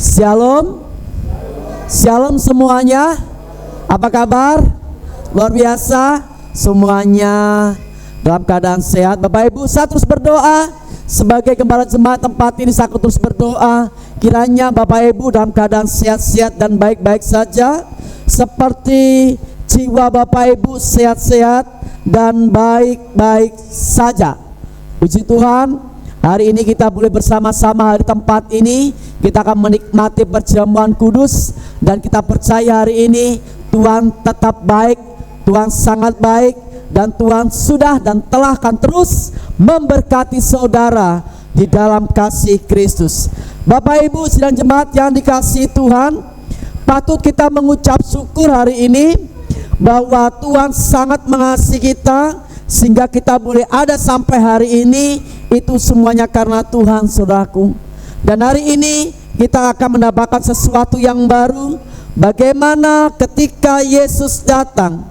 Shalom. Shalom semuanya. Apa kabar? Luar biasa. Semuanya dalam keadaan sehat. Bapak Ibu, saya terus berdoa. Sebagai gembala jemaat tempat ini, saya terus berdoa kiranya Bapak Ibu dalam keadaan sehat-sehat dan baik-baik saja, seperti jiwa Bapak Ibu sehat-sehat dan baik-baik saja. Puji Tuhan. Hari ini kita boleh bersama-sama di tempat ini. Kita akan menikmati perjamuan kudus. Dan kita percaya hari ini Tuhan tetap baik, Tuhan sangat baik, dan Tuhan sudah dan telah akan terus memberkati saudara di dalam kasih Kristus. Bapak Ibu sidang jemaat yang dikasihi Tuhan, patut kita mengucap syukur hari ini bahwa Tuhan sangat mengasihi kita, sehingga kita boleh ada sampai hari ini. Itu semuanya karena Tuhan, saudaraku. Dan hari ini kita akan mendapatkan sesuatu yang baru. Bagaimana ketika Yesus datang,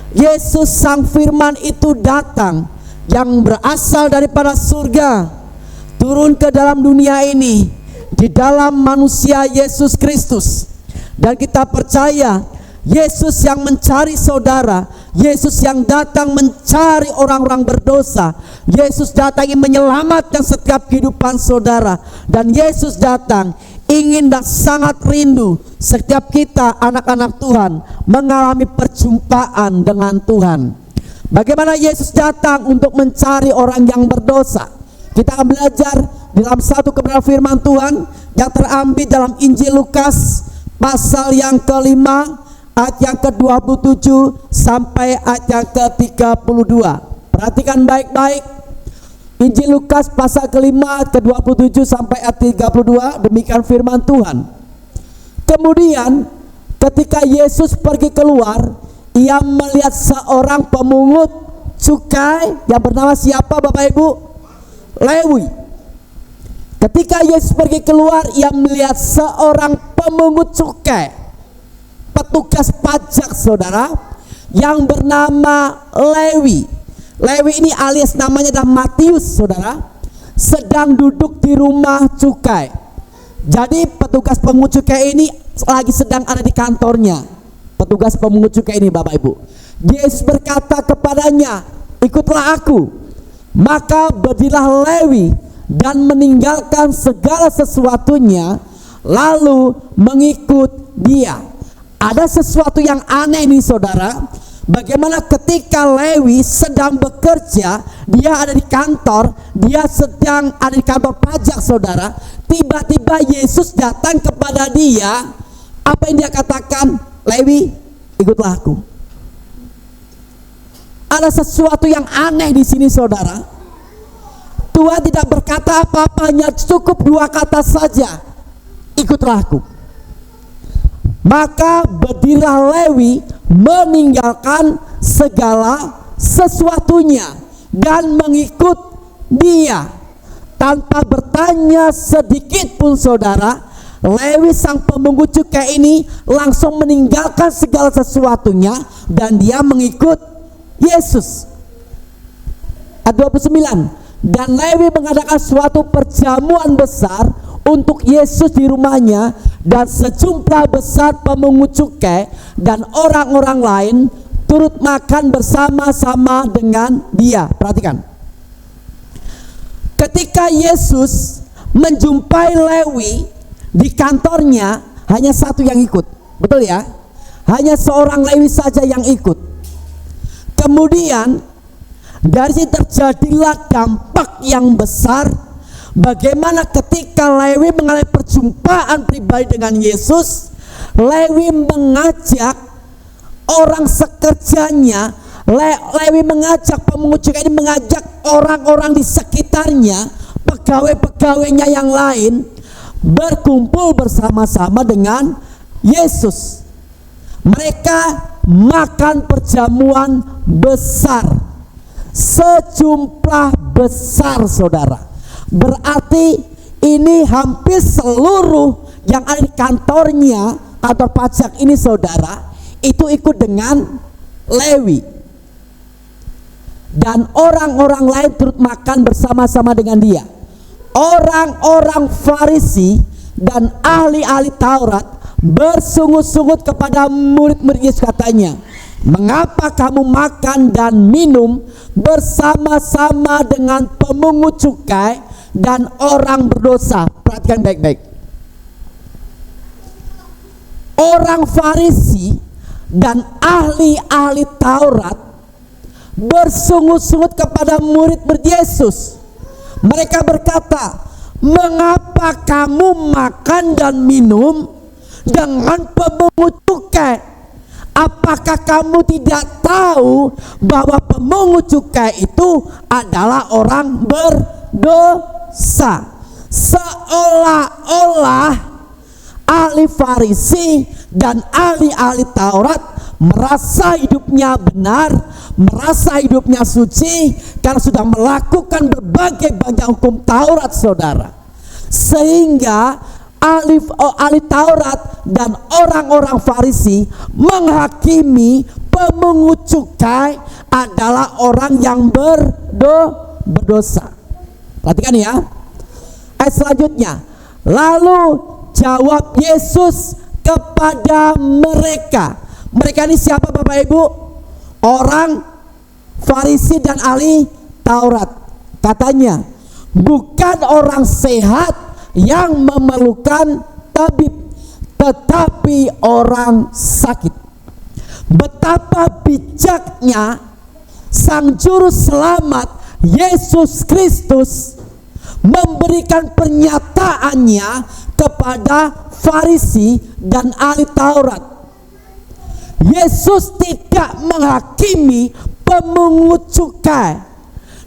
Yesus sang firman itu datang, yang berasal daripada surga, turun ke dalam dunia ini, di dalam manusia Yesus Kristus. Dan kita percaya Yesus yang mencari saudara, Yesus yang datang mencari orang-orang berdosa, Yesus datang ingin menyelamatkan setiap kehidupan saudara. Dan Yesus datang ingin dan sangat rindu setiap kita anak-anak Tuhan mengalami perjumpaan dengan Tuhan. Bagaimana Yesus datang untuk mencari orang yang berdosa? Kita akan belajar dalam satu kebenaran firman Tuhan yang terambil dalam Injil Lukas pasal yang kelima, ayat yang ke-27 sampai ayat yang ke-32. Perhatikan baik-baik. Injil Lukas pasal kelima ayat ke-27 sampai ayat 32. Demikian firman Tuhan. Kemudian ketika Yesus pergi keluar, ia melihat seorang pemungut cukai yang bernama siapa Bapak Ibu? Lewi. Ketika Yesus pergi keluar, ia melihat seorang pemungut cukai, petugas pajak saudara, yang bernama Lewi. Lewi ini alias namanya adalah Matius saudara, sedang duduk di rumah cukai. Jadi petugas pemungut cukai ini lagi sedang ada di kantornya. Petugas pemungut cukai ini Bapak Ibu. Yesus berkata kepadanya, ikutlah aku. Maka berdirilah Lewi dan meninggalkan segala sesuatunya, lalu mengikut dia. Ada sesuatu yang aneh nih saudara. Bagaimana ketika Lewi sedang bekerja, dia ada di kantor, dia sedang ada di kantor pajak saudara, tiba-tiba Yesus datang kepada dia. Apa yang dia katakan? Lewi, ikutlah aku. Ada sesuatu yang aneh di sini saudara. Tuhan tidak berkata apa-apa, hanya cukup dua kata saja, ikutlah aku. Maka berdirilah Lewi meninggalkan segala sesuatunya dan mengikut dia. Tanpa bertanya sedikit pun saudara, Lewi sang pemungut cukai ini langsung meninggalkan segala sesuatunya dan dia mengikut Yesus. Ayat 29. Dan Lewi mengadakan suatu perjamuan besar untuk Yesus di rumahnya, dan sejumlah besar pemungut cukai dan orang-orang lain turut makan bersama-sama dengan dia. Perhatikan. Ketika Yesus menjumpai Lewi di kantornya, hanya satu yang ikut. Betul ya? Hanya seorang Lewi saja yang ikut. Kemudian dari sini terjadilah dampak yang besar. Bagaimana ketika Lewi mengalami perjumpaan pribadi dengan Yesus, Lewi mengajak orang sekerjanya, Lewi mengajak pemungut cukai ini, mengajak orang-orang di sekitarnya, pegawai-pegawainya yang lain, berkumpul bersama-sama dengan Yesus. Mereka makan perjamuan besar, sejumlah besar saudara. Berarti ini hampir seluruh yang ada di kantornya, kantor pajak ini saudara, itu ikut dengan Lewi. Dan orang-orang lain turut makan bersama-sama dengan dia. Orang-orang Farisi dan ahli-ahli Taurat bersungut-sungut kepada murid-murid Yesus, katanya, "Mengapa kamu makan dan minum bersama-sama dengan pemungut cukai dan orang berdosa?" Perhatikan baik-baik. Orang Farisi dan ahli-ahli Taurat bersungut-sungut kepada murid-murid Yesus. Mereka berkata, "Mengapa kamu makan dan minum dengan pemungut cukai? Apakah kamu tidak tahu bahwa pemungut cukai itu adalah orang berdosa?" Seolah-olah ahli Farisi dan ahli-ahli Taurat merasa hidupnya benar, merasa hidupnya suci karena sudah melakukan berbagai banyak hukum Taurat, saudara. Sehingga ahli Taurat dan orang-orang Farisi menghakimi pemungut cukai adalah orang yang berdosa. Perhatikan ya. Ayat selanjutnya, lalu jawab Yesus kepada mereka. Mereka ini siapa, Bapak Ibu? Orang Farisi dan ahli Taurat. Katanya, bukan orang sehat yang memerlukan tabib, tetapi orang sakit. Betapa bijaknya Sang Juru Selamat Yesus Kristus memberikan pernyataannya kepada Farisi dan ahli Taurat. Yesus tidak menghakimi pemungut cukai,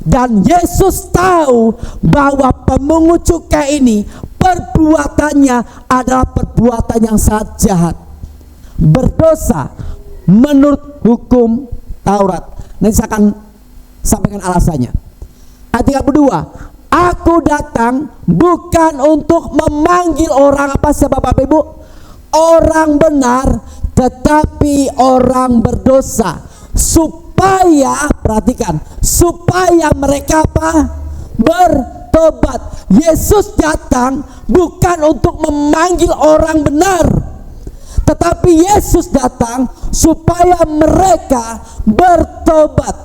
dan Yesus tahu bahwa pemungut cukai ini perbuatannya adalah perbuatan yang sangat jahat, berdosa menurut hukum Taurat. Nanti saya akan sampaikan alasannya. Ayat 32, "Aku datang bukan untuk memanggil orang," apa siapa Bapak Ibu? "Orang benar, tetapi orang berdosa, supaya," perhatikan, "supaya mereka apa? Bertobat." Yesus datang bukan untuk memanggil orang benar, tetapi Yesus datang supaya mereka bertobat.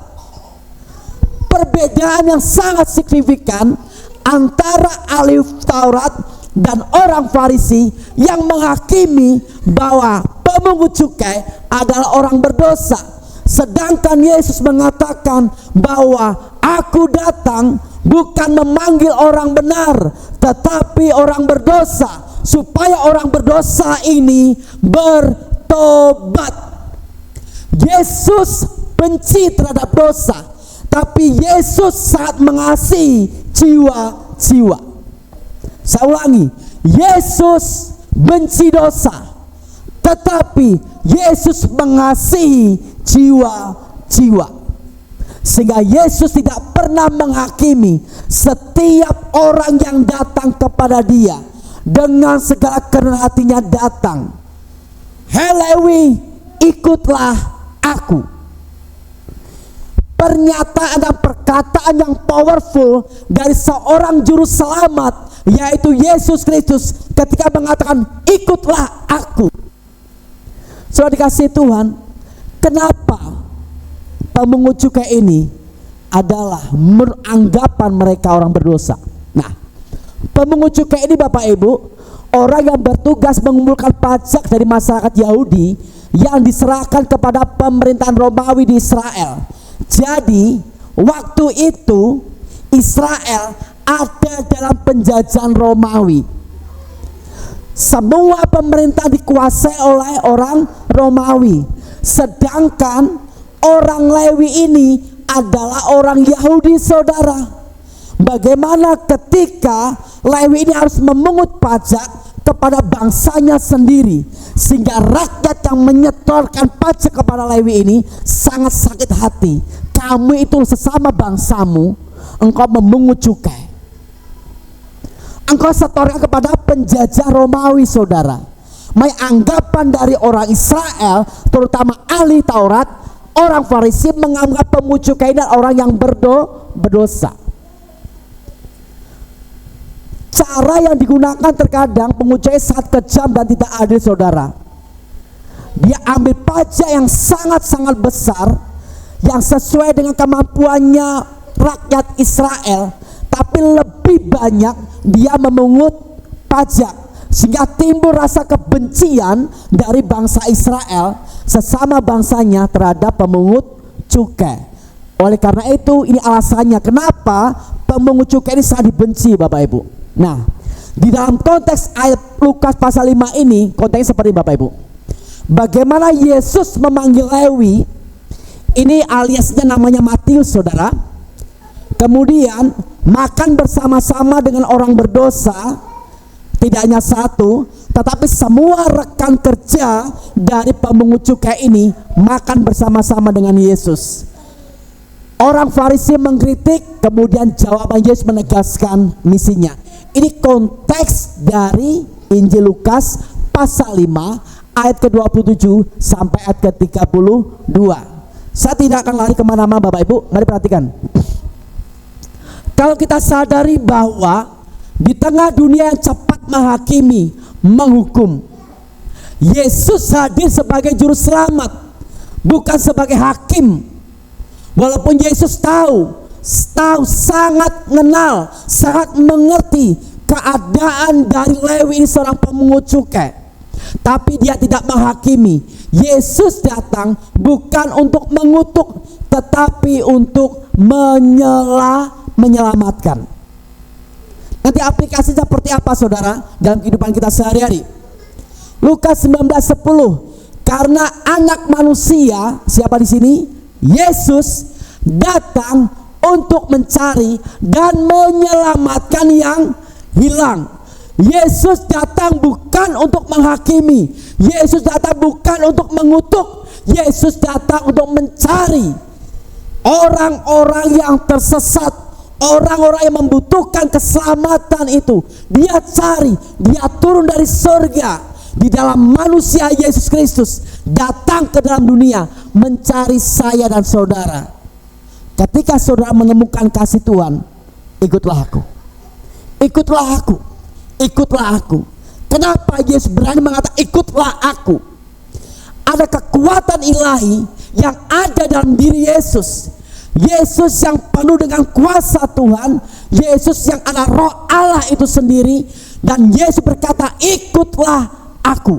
Perbedaan yang sangat signifikan antara ahli Taurat dan orang Farisi yang menghakimi bahwa pemungut cukai adalah orang berdosa, sedangkan Yesus mengatakan bahwa "Aku datang bukan memanggil orang benar, tetapi orang berdosa, supaya orang berdosa ini bertobat." Yesus benci terhadap dosa, tapi Yesus sangat mengasihi jiwa-jiwa. Saya ulangi, Yesus benci dosa, tetapi Yesus mengasihi jiwa-jiwa. Sehingga Yesus tidak pernah menghakimi setiap orang yang datang kepada Dia dengan segala kerendahan hatinya datang. "Hei Lewi, ikutlah aku." Pernyataan dan perkataan yang powerful dari seorang juru selamat, yaitu Yesus Kristus, ketika mengatakan "ikutlah aku." Sudah dikasih Tuhan, kenapa pemungut cukai ini adalah anggapan mereka orang berdosa? Nah, pemungut cukai ini Bapak Ibu, orang yang bertugas mengumpulkan pajak dari masyarakat Yahudi yang diserahkan kepada pemerintahan Romawi di Israel. Jadi waktu itu Israel ada dalam penjajahan Romawi. Semua pemerintah dikuasai oleh orang Romawi, sedangkan orang Lewi ini adalah orang Yahudi, saudara. Bagaimana ketika Lewi ini harus memungut pajak kepada bangsanya sendiri, sehingga rakyat yang menyetorkan pajak kepada Lewi ini sangat sakit hati. Kamu itu sesama bangsamu, engkau memungut cukai, engkau setorkan kepada penjajah Romawi, saudara. Anggapan dari orang Israel, terutama ahli Taurat, orang Farisi, menganggap pemungut cukai ini orang yang berdosa. Cara yang digunakan terkadang pengucapnya sangat kejam dan tidak adil, saudara. Dia ambil pajak yang sangat-sangat besar, yang sesuai dengan kemampuannya rakyat Israel, tapi lebih banyak dia memungut pajak, sehingga timbul rasa kebencian dari bangsa Israel sesama bangsanya terhadap pemungut cukai. Oleh karena itu, ini alasannya kenapa pemungut cukai ini sangat dibenci, Bapak Ibu. Nah, di dalam konteks ayat Lukas pasal 5 ini, konteksnya seperti Bapak Ibu. Bagaimana Yesus memanggil Lewi, ini aliasnya namanya Matius, saudara. Kemudian makan bersama-sama dengan orang berdosa, tidak hanya satu, tetapi semua rekan kerja dari pemungut cukai ini makan bersama-sama dengan Yesus. Orang Farisi mengkritik, kemudian jawaban Yesus menegaskan misinya. Ini konteks dari Injil Lukas pasal 5 ayat ke-27 sampai ayat ke-32. Saya tidak akan lari kemana-mana, Bapak Ibu. Mari perhatikan. Kalau kita sadari bahwa di tengah dunia yang cepat menghakimi, menghukum, Yesus hadir sebagai juru selamat, bukan sebagai hakim. Walaupun Yesus tahu sangat mengenal, sangat mengerti keadaan dari Lewi ini, seorang pemungut cukai, tapi dia tidak menghakimi. Yesus datang bukan untuk mengutuk, tetapi untuk menyelamatkan. Nanti aplikasi seperti apa, saudara, dalam kehidupan kita sehari-hari? Lukas 19:10. Karena anak manusia, siapa di sini? Yesus datang untuk mencari dan menyelamatkan yang hilang. Yesus datang bukan untuk menghakimi. Yesus datang bukan untuk mengutuk. Yesus datang untuk mencari orang-orang yang tersesat, orang-orang yang membutuhkan keselamatan itu. Dia cari, dia turun dari surga di dalam manusia Yesus Kristus, datang ke dalam dunia mencari saya dan saudara. Ketika saudara menemukan kasih Tuhan, ikutlah aku. Ikutlah aku. Ikutlah aku. Kenapa Yesus berani mengatakan ikutlah aku? Ada kekuatan ilahi yang ada dalam diri Yesus. Yesus yang penuh dengan kuasa Tuhan, Yesus yang ada roh Allah itu sendiri, dan Yesus berkata ikutlah aku.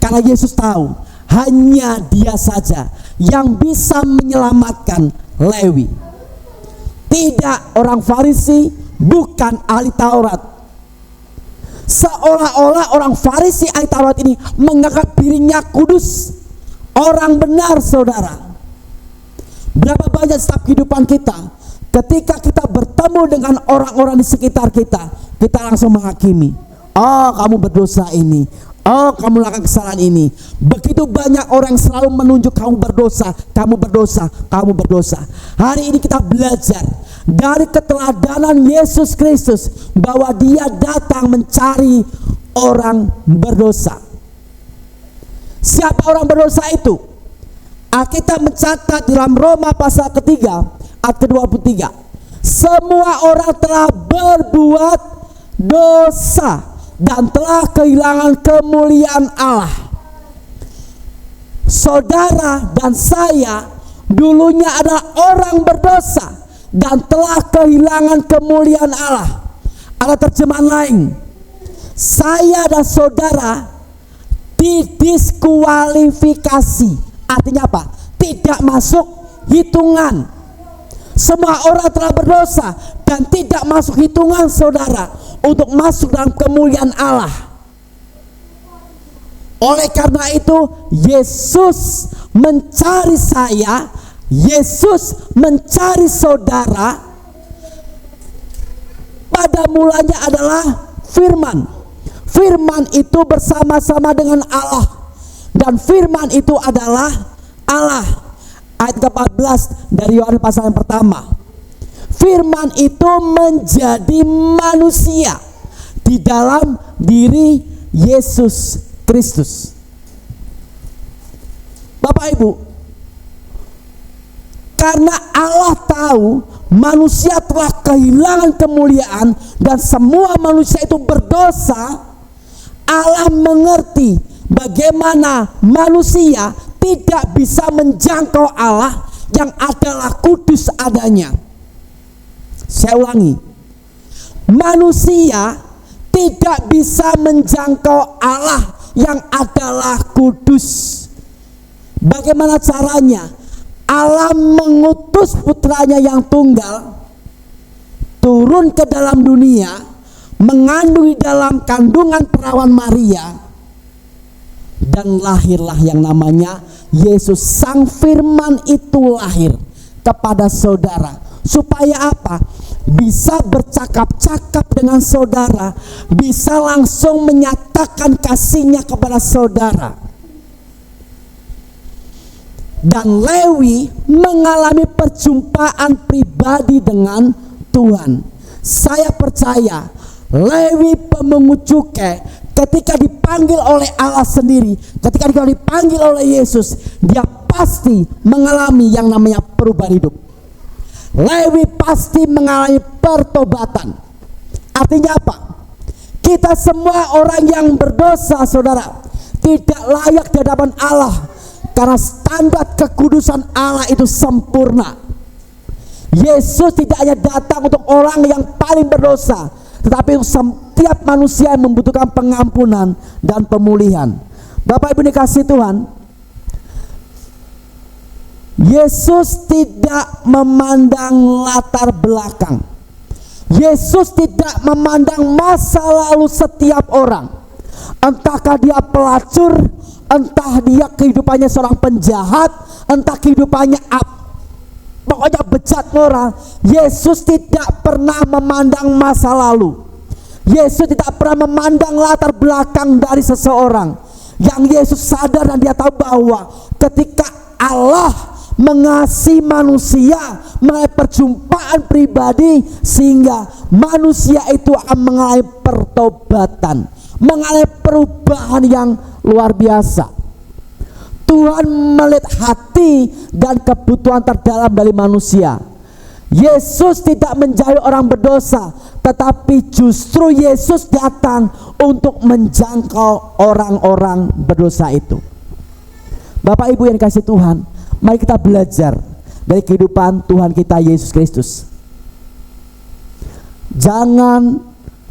Karena Yesus tahu hanya dia saja yang bisa menyelamatkan Lewi. Tidak orang Farisi, bukan ahli Taurat. Seolah-olah orang Farisi ahli Taurat ini menganggap dirinya kudus, orang benar, saudara. Berapa banyak setiap kehidupan kita, ketika kita bertemu dengan orang-orang di sekitar kita, kita langsung menghakimi. Oh, kamu berdosa ini. Oh, kamu melakukan kesalahan ini. Begitu banyak orang yang selalu menunjuk kamu berdosa, kamu berdosa, kamu berdosa. Hari ini kita belajar dari keteladanan Yesus Kristus bahwa dia datang mencari orang berdosa. Siapa orang berdosa itu? Alkitab mencatat dalam Roma pasal ketiga ayat ke-23. Semua orang telah berbuat dosa dan telah kehilangan kemuliaan Allah. Saudara dan saya dulunya adalah orang berdosa dan telah kehilangan kemuliaan Allah. Ada terjemahan lain, saya dan saudara didiskualifikasi. Artinya apa? Tidak masuk hitungan. Semua orang telah berdosa dan tidak masuk hitungan, saudara, untuk masuk dalam kemuliaan Allah. Oleh karena itu Yesus mencari saya, Yesus mencari saudara. Pada mulanya adalah firman. Firman itu bersama-sama dengan Allah, dan firman itu adalah Allah. Ayat ke-14 dari Yohanes pasal yang pertama. Firman itu menjadi manusia di dalam diri Yesus Kristus. Bapak Ibu, karena Allah tahu manusia telah kehilangan kemuliaan dan semua manusia itu berdosa, Allah mengerti bagaimana manusia tidak bisa menjangkau Allah yang adalah kudus adanya. Saya ulangi, manusia tidak bisa menjangkau Allah yang adalah kudus. Bagaimana caranya? Allah mengutus putranya yang tunggal turun ke dalam dunia, mengandung di dalam kandungan perawan Maria, dan lahirlah yang namanya Yesus. Sang Firman itu lahir kepada saudara. Supaya apa? Bisa bercakap-cakap dengan saudara, bisa langsung menyatakan kasihnya kepada saudara. Dan Lewi mengalami perjumpaan pribadi dengan Tuhan. Saya percaya Lewi pemungut cukai ketika dipanggil oleh Allah sendiri, ketika dipanggil oleh Yesus, dia pasti mengalami yang namanya perubahan hidup. Lewi pasti mengalami pertobatan. Artinya apa? Kita semua orang yang berdosa, saudara, tidak layak di hadapan Allah, karena standar kekudusan Allah itu sempurna. Yesus tidak hanya datang untuk orang yang paling berdosa, tetapi setiap manusia yang membutuhkan pengampunan dan pemulihan. Bapak Ibu dikasih Tuhan, Yesus tidak memandang latar belakang. Yesus tidak memandang masa lalu setiap orang. Entahkah dia pelacur, entah dia kehidupannya seorang penjahat, entah kehidupannya pokoknya bejat moral. Yesus tidak pernah memandang masa lalu. Yesus tidak pernah memandang latar belakang dari seseorang. Yang Yesus sadar dan dia tahu bahwa ketika Allah mengasihi manusia melalui perjumpaan pribadi, sehingga manusia itu akan mengalami pertobatan, mengalami perubahan yang luar biasa. Tuhan melihat hati dan kebutuhan terdalam dari manusia. Yesus tidak mencari orang berdosa, tetapi justru Yesus datang untuk menjangkau orang-orang berdosa itu. Bapak Ibu yang dikasihi Tuhan, mari kita belajar dari kehidupan Tuhan kita Yesus Kristus. Jangan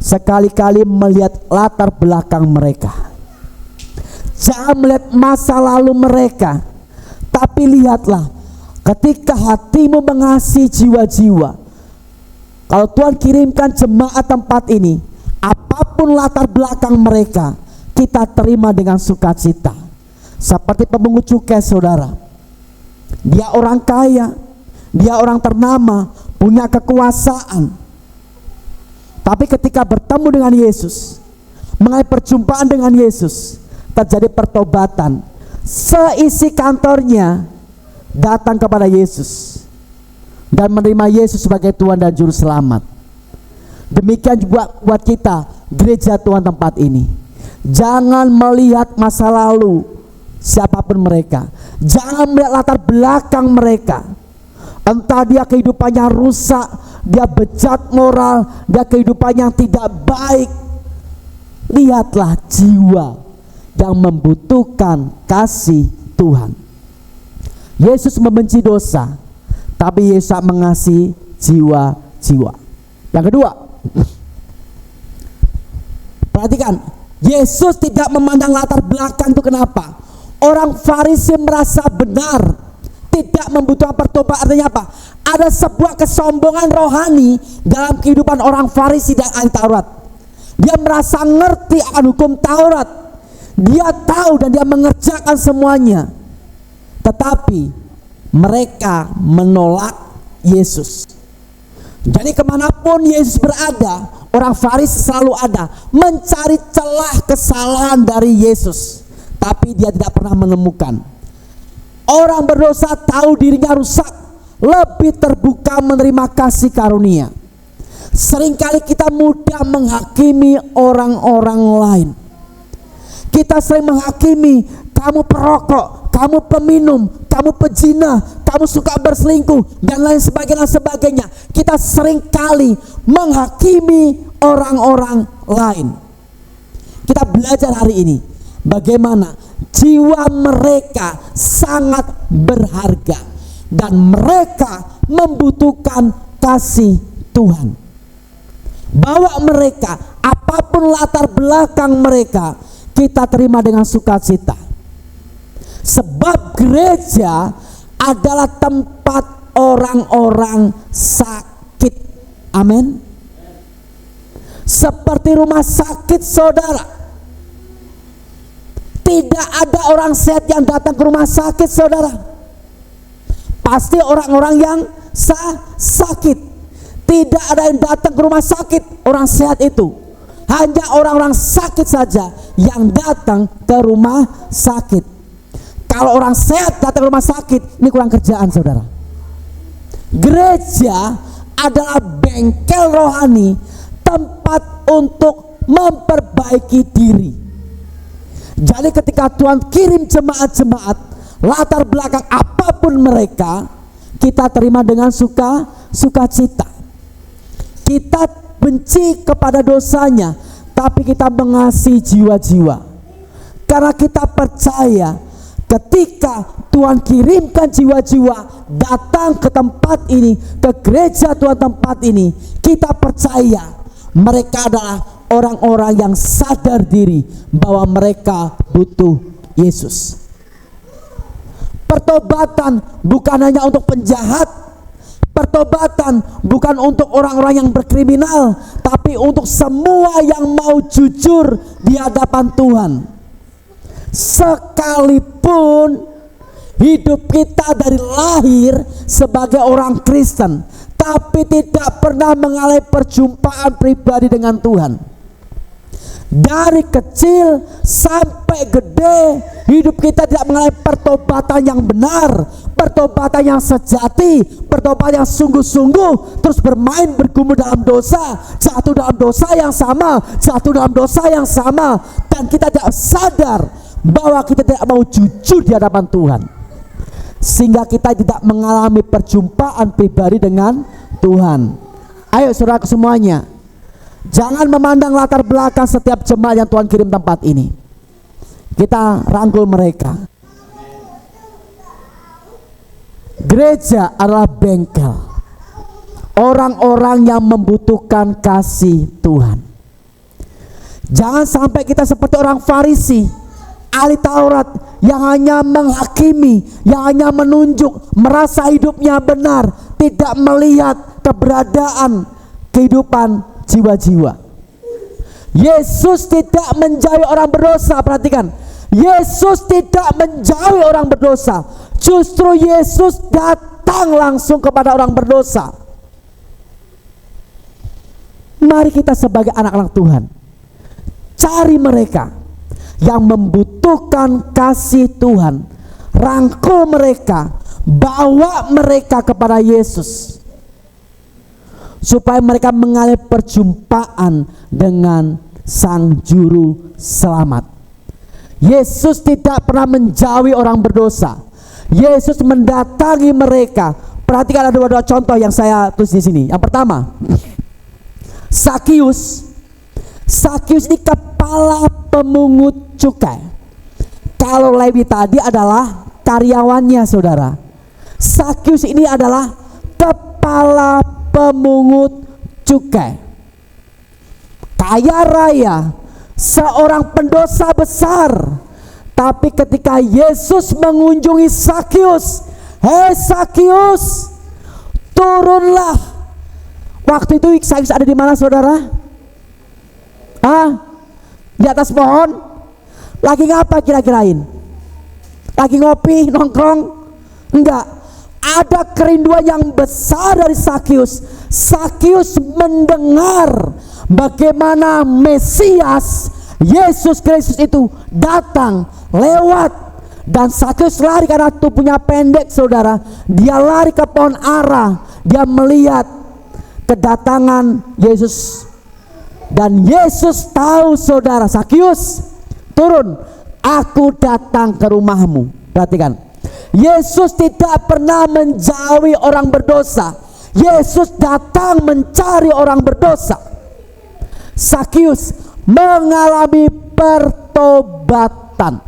sekali-kali melihat latar belakang mereka, jangan melihat masa lalu mereka, tapi lihatlah ketika hatimu mengasihi jiwa-jiwa. Kalau Tuhan kirimkan jemaat tempat ini, apapun latar belakang mereka, kita terima dengan sukacita. Seperti pemungut cukai, saudara, dia orang kaya, dia orang ternama, punya kekuasaan, tapi ketika bertemu dengan Yesus, mengalami perjumpaan dengan Yesus, terjadi pertobatan. Seisi kantornya datang kepada Yesus dan menerima Yesus sebagai Tuhan dan Juru Selamat. Demikian juga buat kita, gereja Tuhan tempat ini. Jangan melihat masa lalu siapapun mereka, jangan melihat latar belakang mereka. Entah dia kehidupannya rusak, dia bejat moral, dia kehidupannya yang tidak baik. Lihatlah jiwa yang membutuhkan kasih Tuhan. Yesus membenci dosa, tapi Yesus mengasihi jiwa-jiwa. Yang kedua, perhatikan, Yesus tidak memandang latar belakang. Itu kenapa? Orang Farisi merasa benar, tidak membutuhkan pertobatan. Artinya apa? Ada sebuah kesombongan rohani dalam kehidupan orang Farisi dan ahli Taurat. Dia merasa ngerti akan hukum Taurat, dia tahu dan dia mengerjakan semuanya, tetapi mereka menolak Yesus. Jadi kemanapun Yesus berada, orang Farisi selalu ada mencari celah kesalahan dari Yesus, tapi dia tidak pernah menemukan. Orang berdosa tahu dirinya rusak, lebih terbuka menerima kasih karunia. Seringkali kita mudah menghakimi orang-orang lain. Kita sering menghakimi, kamu perokok, kamu peminum, kamu pezina, kamu suka berselingkuh, dan lain sebagainya. Kita seringkali menghakimi orang-orang lain. Kita belajar hari ini bagaimana jiwa mereka sangat berharga dan mereka membutuhkan kasih Tuhan. Bawa mereka, apapun latar belakang mereka, kita terima dengan sukacita. Sebab gereja adalah tempat orang-orang sakit. Amin. Seperti rumah sakit, saudara. Tidak ada orang sehat yang datang ke rumah sakit, saudara. Pasti orang-orang yang sakit. Tidak ada yang datang ke rumah sakit orang sehat itu. Hanya orang-orang sakit saja yang datang ke rumah sakit. Kalau orang sehat datang ke rumah sakit, ini kurang kerjaan, saudara. Gereja adalah bengkel rohani, tempat untuk memperbaiki diri. Jadi ketika Tuhan kirim jemaat-jemaat, latar belakang apapun mereka, kita terima dengan sukacita. Kita benci kepada dosanya, tapi kita mengasihi jiwa-jiwa. Karena kita percaya ketika Tuhan kirimkan jiwa-jiwa datang ke tempat ini, ke gereja Tuhan tempat ini, kita percaya mereka adalah orang-orang yang sadar diri bahwa mereka butuh Yesus. Pertobatan bukan hanya untuk penjahat, pertobatan bukan untuk orang-orang yang berkriminal, tapi untuk semua yang mau jujur di hadapan Tuhan. Sekalipun hidup kita dari lahir sebagai orang Kristen, tapi tidak pernah mengalami perjumpaan pribadi dengan Tuhan. Dari kecil sampai gede, hidup kita tidak mengalami pertobatan yang benar, pertobatan yang sejati, pertobatan yang sungguh-sungguh, terus bermain bergumul dalam dosa, jatuh dalam dosa yang sama, dan kita tidak sadar bahwa kita tidak mau jujur di hadapan Tuhan, sehingga kita tidak mengalami perjumpaan pribadi dengan Tuhan. Ayo saudara semuanya, jangan memandang latar belakang setiap jemaat yang Tuhan kirim tempat ini. Kita rangkul mereka. Gereja adalah bengkel orang-orang yang membutuhkan kasih Tuhan. Jangan sampai kita seperti orang Farisi, ahli Taurat, yang hanya menghakimi, yang hanya menunjuk, merasa hidupnya benar, tidak melihat keberadaan kehidupan jiwa-jiwa. Yesus tidak menjauhi orang berdosa. Perhatikan, Yesus tidak menjauhi orang berdosa, justru Yesus datang langsung kepada orang berdosa. Mari kita sebagai anak-anak Tuhan cari mereka yang membutuhkan kasih Tuhan, rangkul mereka, bawa mereka kepada Yesus, supaya mereka mengalami perjumpaan dengan Sang Juru Selamat. Yesus tidak pernah menjauhi orang berdosa. Yesus mendatangi mereka. Perhatikan ada dua contoh yang saya tulis di sini. Yang pertama, Sakius. Sakius ini kepala pemungut cukai. Kalau Lewi tadi adalah karyawannya, saudara. Sakius ini adalah kepala pemungut cukai, kaya raya, seorang pendosa besar. Tapi ketika Yesus mengunjungi Sakius, "Hei Sakius, turunlah." Waktu itu Sakius ada di mana, saudara? Di atas pohon. Lagi ngapa kira-kirain? Lagi ngopi, nongkrong? Enggak. Ada kerinduan yang besar dari Sakius. Sakius mendengar bagaimana Mesias Yesus Kristus itu datang lewat, dan Sakius lari karena tubuhnya pendek, saudara. Dia lari ke pohon ara. Dia melihat kedatangan Yesus, dan Yesus tahu, saudara, "Sakius, turun, aku datang ke rumahmu." Perhatikan, Yesus tidak pernah menjauhi orang berdosa. Yesus datang mencari orang berdosa. Sakius mengalami pertobatan.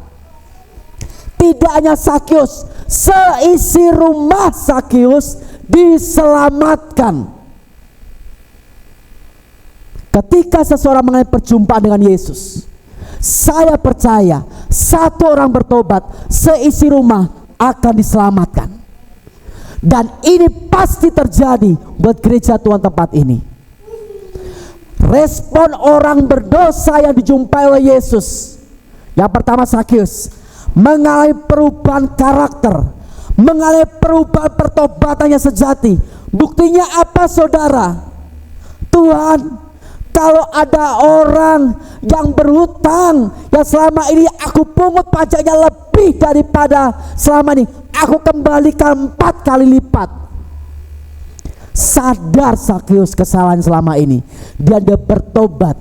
Tidak hanya Sakius, seisi rumah Sakius diselamatkan. Ketika seseorang mengalami perjumpaan dengan Yesus, saya percaya satu orang bertobat, seisi rumah akan diselamatkan. Dan ini pasti terjadi buat gereja Tuhan tempat ini. Respon orang berdosa yang dijumpai oleh Yesus, yang pertama Sakius mengalami perubahan karakter, mengalami perubahan pertobatannya sejati. Buktinya apa saudara? Tuhan, kalau ada orang yang berhutang, yang selama ini aku pungut pajaknya lebih daripada selama ini, aku kembalikan 4 kali lipat. Sadar Sakius kesalahan selama ini, dia bertobat.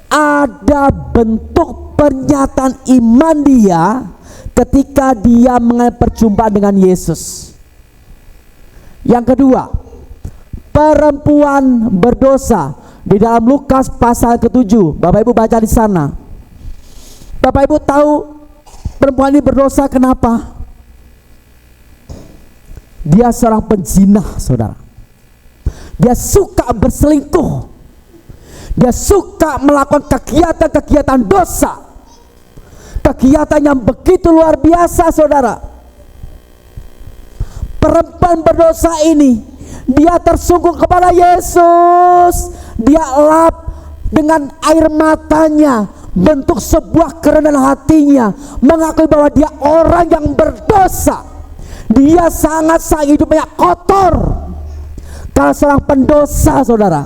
Ada bentuk pernyataan iman dia ketika dia mengalami perjumpaan dengan Yesus. Yang kedua, perempuan berdosa di dalam Lukas pasal ke-7. Bapak Ibu baca di sana. Bapak Ibu tahu perempuan ini berdosa kenapa? Dia seorang penzina, saudara. Dia suka berselingkuh. Dia suka melakukan kegiatan-kegiatan dosa. Kegiatan yang begitu luar biasa, saudara. Perempuan berdosa ini, dia tersungkur kepada Yesus. Dia lap dengan air matanya, bentuk sebuah kerendahan hatinya, mengakui bahwa dia orang yang berdosa. Dia sangat hidupnya kotor karena seorang pendosa, saudara.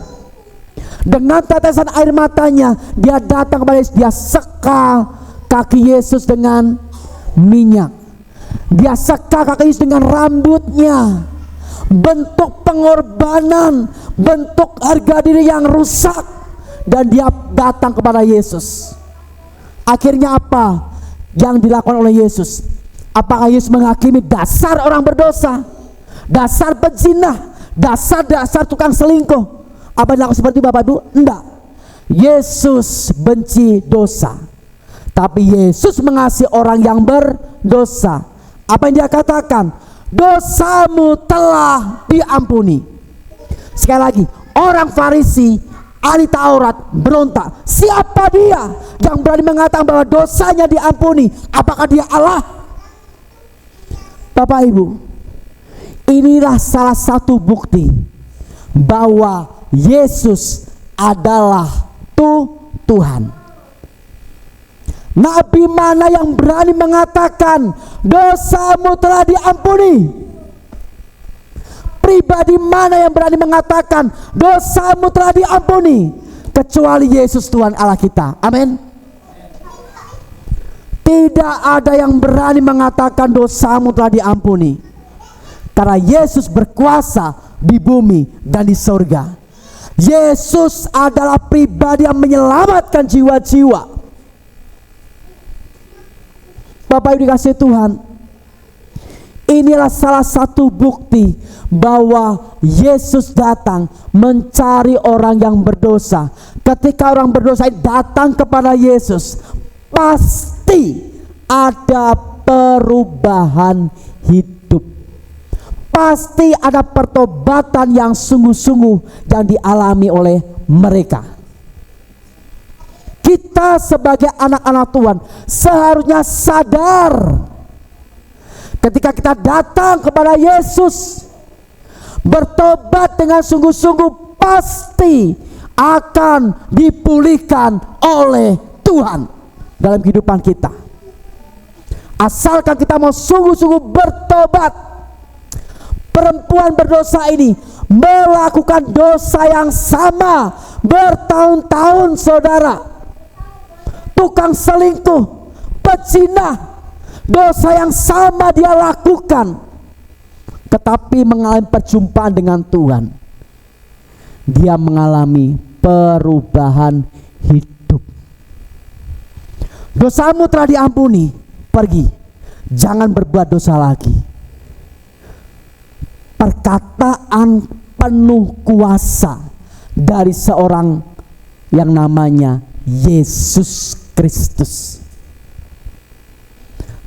Dengan tetesan air matanya, dia datang kepada Yesus. Dia seka kaki Yesus dengan minyak. Dia seka kaki Yesus dengan rambutnya. Bentuk pengorbanan, bentuk harga diri yang rusak. Dan dia datang kepada Yesus. Akhirnya apa yang dilakukan oleh Yesus? Apakah Yesus menghakimi dasar orang berdosa, dasar pezina, dasar tukang selingkuh? Apa yang dilakukan seperti Bapak Ibu? Enggak. Yesus benci dosa, tapi Yesus mengasihi orang yang berdosa. Apa yang dia katakan? Dosamu telah diampuni. Sekali lagi, orang Farisi, ahli Taurat berontak. Siapa dia yang berani mengatakan bahwa dosanya diampuni? Apakah dia Allah? Bapak Ibu, inilah salah satu bukti bahwa Yesus adalah Tuhan. Nabi mana yang berani mengatakan dosamu telah diampuni? Pribadi mana yang berani mengatakan dosamu telah diampuni? Kecuali Yesus Tuhan Allah kita. Amin. Tidak ada yang berani mengatakan dosamu telah diampuni, karena Yesus berkuasa di bumi dan di surga. Yesus adalah pribadi yang menyelamatkan jiwa-jiwa. Bapak Ibu dikasihi Tuhan, inilah salah satu bukti bahwa Yesus datang mencari orang yang berdosa. Ketika orang berdosa datang kepada Yesus, pasti ada perubahan hidup. Pasti ada pertobatan yang sungguh-sungguh yang dialami oleh mereka. Kita sebagai anak-anak Tuhan seharusnya sadar, ketika kita datang kepada Yesus, bertobat dengan sungguh-sungguh, pasti akan dipulihkan oleh Tuhan dalam kehidupan kita. Asalkan kita mau sungguh-sungguh bertobat. Perempuan berdosa ini melakukan dosa yang sama bertahun-tahun, saudara. Tukang selingkuh, pezina, dosa yang sama dia lakukan. Tetapi mengalami perjumpaan dengan Tuhan, dia mengalami perubahan hidup. Dosamu telah diampuni, pergi. jangan berbuat dosa lagi. Perkataan penuh kuasa dari seorang yang namanya Yesus Kristus.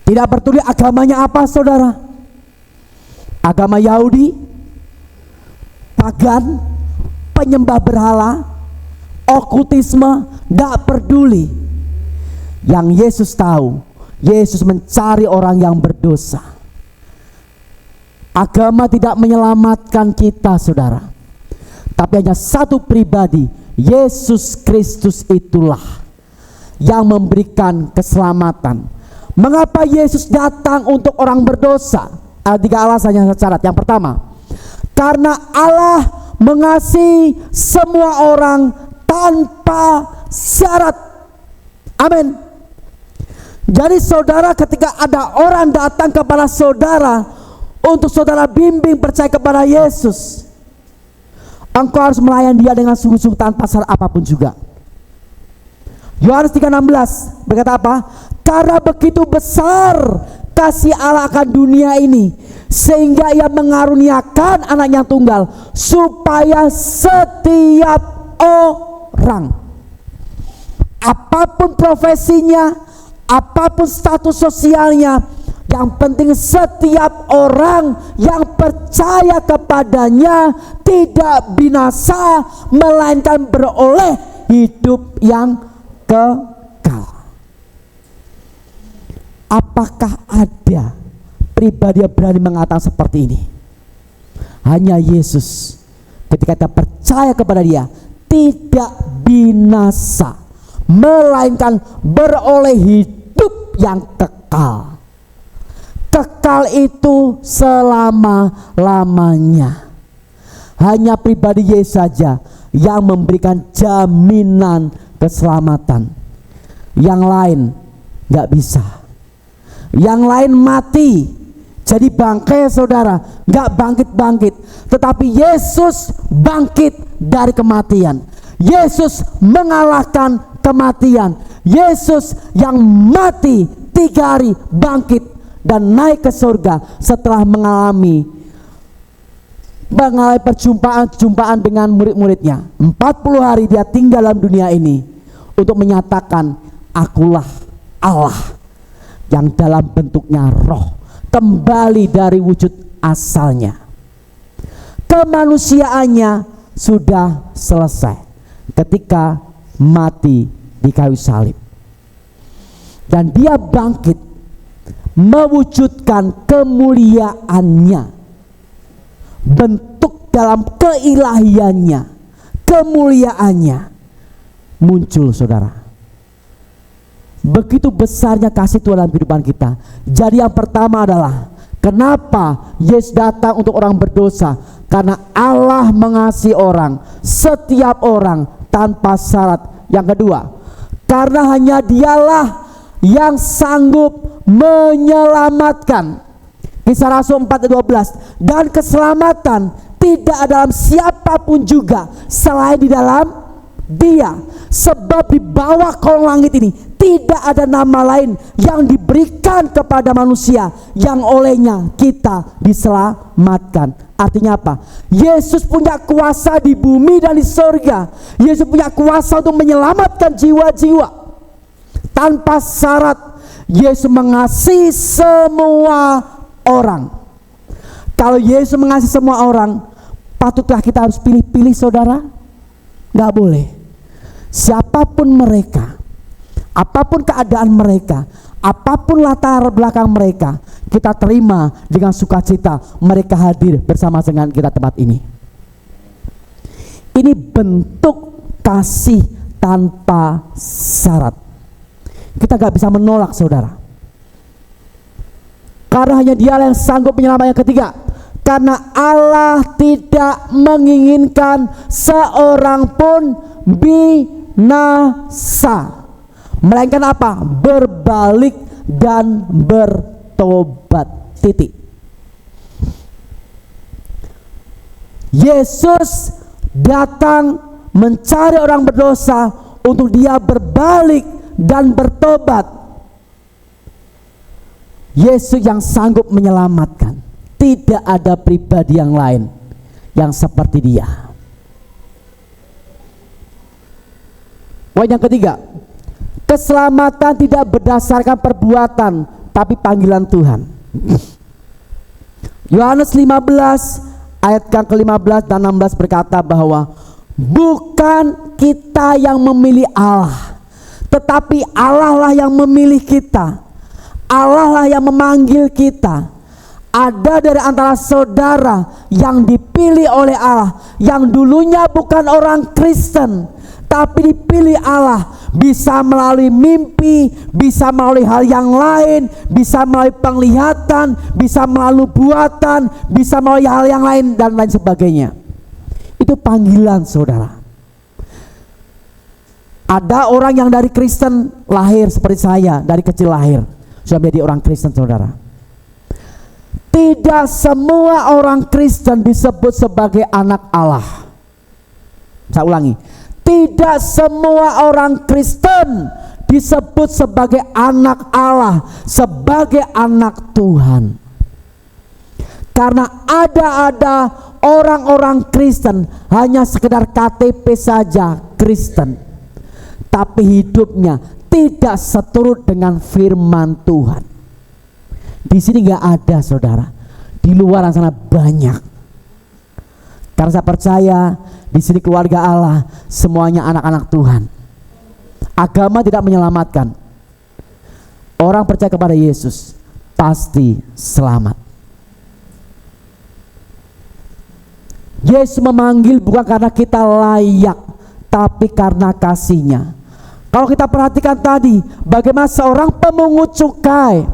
Tidak peduli agamanya apa, saudara. Agama Yahudi, pagan, penyembah berhala, okultisme, tidak peduli. Yang Yesus tahu, Yesus mencari orang yang berdosa. Agama tidak menyelamatkan kita, saudara. Tapi hanya satu pribadi, Yesus Kristus itulah yang memberikan keselamatan. Mengapa Yesus datang untuk orang berdosa? Ada 3 alasan yang syarat. Yang pertama, karena Allah mengasihi semua orang tanpa syarat. Amin. Jadi saudara, ketika ada orang datang kepada saudara untuk saudara bimbing percaya kepada Yesus, engkau harus melayani dia dengan sungguh-sungguh tanpa syarat apapun juga. Yohanes 3:16 berkata apa? Karena begitu besar kasih Allah akan dunia ini, sehingga ia mengaruniakan anaknya tunggal, supaya setiap orang, apapun profesinya, apapun status sosialnya, yang penting setiap orang yang percaya kepadanya tidak binasa, melainkan beroleh hidup yang kekal. Apakah ada pribadi yang berani mengatakan seperti ini? Hanya Yesus. Ketika kita percaya kepada dia, tidak binasa, melainkan beroleh hidup yang kekal. Kekal itu selama-lamanya. Hanya pribadi Yesus saja yang memberikan jaminan keselamatan. Yang lain gak bisa. Yang lain mati jadi bangkai, saudara, gak bangkit-bangkit. Tetapi Yesus bangkit dari kematian. Yesus mengalahkan kematian. Yesus yang mati 3 hari bangkit dan naik ke surga setelah mengalami perjumpaan dengan murid-muridnya. 40 hari dia tinggal dalam dunia ini untuk menyatakan, akulah Allah yang dalam bentuknya roh, kembali dari wujud asalnya. Kemanusiaannya sudah selesai ketika mati di kayu salib. Dan dia bangkit mewujudkan kemuliaannya, bentuk dalam keilahiannya, kemuliaannya muncul, saudara. Begitu besarnya kasih Tuhan dalam kehidupan kita. Jadi yang pertama adalah, kenapa Yesus datang untuk orang berdosa? Karena Allah mengasihi orang, setiap orang tanpa syarat. Yang kedua, karena hanya dialah yang sanggup menyelamatkan. Kisah Rasul 4:12. Dan keselamatan tidak dalam siapapun juga selain di dalam dia. Sebab di bawah kolong langit ini tidak ada nama lain yang diberikan kepada manusia yang olehnya kita diselamatkan. Artinya apa? Yesus punya kuasa di bumi dan di surga. Yesus punya kuasa untuk menyelamatkan jiwa-jiwa tanpa syarat. Yesus mengasihi semua orang. Kalau Yesus mengasihi semua orang, patutkah kita harus pilih-pilih, saudara? Gak boleh. Siapapun mereka, apapun keadaan mereka, apapun latar belakang mereka, kita terima dengan sukacita mereka hadir bersama dengan kita tempat ini. Ini bentuk kasih tanpa syarat. Kita gak bisa menolak, saudara. Karena hanya dia yang sanggup menyelamatkan. Yang ketiga, karena Allah tidak menginginkan seorang pun binasa, melainkan apa? Berbalik dan bertobat. Titik. Yesus datang mencari orang berdosa untuk dia berbalik dan bertobat. Yesus yang sanggup menyelamatkan. Tidak ada pribadi yang lain yang seperti Dia. Poin yang ketiga, keselamatan tidak berdasarkan perbuatan, tapi panggilan Tuhan. Yohanes 15 ayat yang ke-15 dan 16 berkata bahwa bukan kita yang memilih Allah, tetapi Allah lah yang memilih kita. Allah lah yang memanggil kita. Ada dari antara saudara yang dipilih oleh Allah, yang dulunya bukan orang Kristen, tapi dipilih Allah. Bisa melalui mimpi, bisa melalui hal yang lain, bisa melalui penglihatan, bisa melalui buatan, bisa melalui hal yang lain dan lain sebagainya. Itu panggilan saudara. Ada orang yang dari Kristen lahir seperti saya, dari kecil lahir sudah menjadi orang Kristen saudara. Tidak semua orang Kristen disebut sebagai anak Allah. Saya ulangi, tidak semua orang Kristen disebut sebagai anak Allah, sebagai anak Tuhan. Karena ada orang-orang Kristen hanya sekedar KTP saja Kristen, tapi hidupnya tidak seturut dengan firman Tuhan. Di sini nggak ada saudara, di luar sana banyak. Karena saya percaya di sini keluarga Allah semuanya anak-anak Tuhan. Agama tidak menyelamatkan. Orang percaya kepada Yesus pasti selamat. Yesus memanggil bukan karena kita layak, tapi karena kasih-Nya. Kalau kita perhatikan tadi, bagaimana seorang pemungut cukai